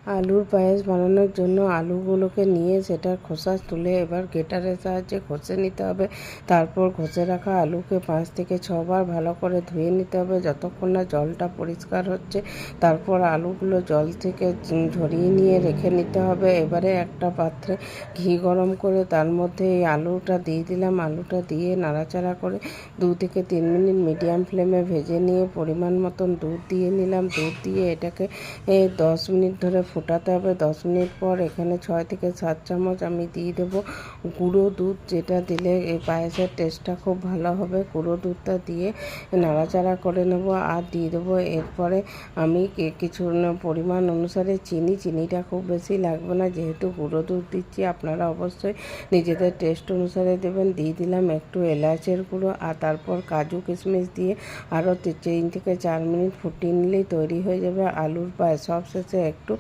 আলুর পায়েস বানানোর জন্য আলুগুলোকে নিয়ে সেটার খোসা তুলে এবার গ্রেটারের সাহায্যে ঘষে নিতে হবে। তারপর ঘষে রাখা আলুকে 5 থেকে 6 বার ভালো করে ধুয়ে নিতে হবে যতক্ষণ না জলটা পরিষ্কার হচ্ছে। তারপর আলুগুলো জল থেকে ঝরিয়ে নিয়ে রেখে নিতে হবে। এবারে একটা পাত্রে ঘি গরম করে তার মধ্যে এই আলুটা দিয়ে দিলাম। আলুটা দিয়ে নাড়াচাড়া করে 2 থেকে 3 মিনিট মিডিয়াম ফ্লেমে ভেজে নিয়ে পরিমাণ মতন দুধ দিয়ে নিলাম। দুধ দিয়ে এটাকে 10 মিনিট ধরে ফোটাতে হবে। 10 মিনিট পর এখানে 6 থেকে 7 চামচ আমি দিয়ে দেবো গুঁড়ো দুধ, যেটা দিলে এই পায়েসের টেস্টটা খুব ভালো হবে। গুঁড়ো দুধটা দিয়ে নাড়াচাড়া করে নেব আর দিয়ে দেবো এরপরে আমি কিছু পরিমাণ অনুসারে চিনিটা খুব বেশি লাগবে না, যেহেতু গুঁড়ো দুধ দিচ্ছি। আপনারা অবশ্যই নিজেদের টেস্ট অনুসারে দেবেন। দিয়ে দিলাম একটু এলাচের গুঁড়ো আর তারপর কাজু কিশমিশ দিয়ে আরও 3 থেকে 4 মিনিট ফুটিয়ে নিলেই তৈরি হয়ে যাবে আলুর পায়েস। সবশেষে একটু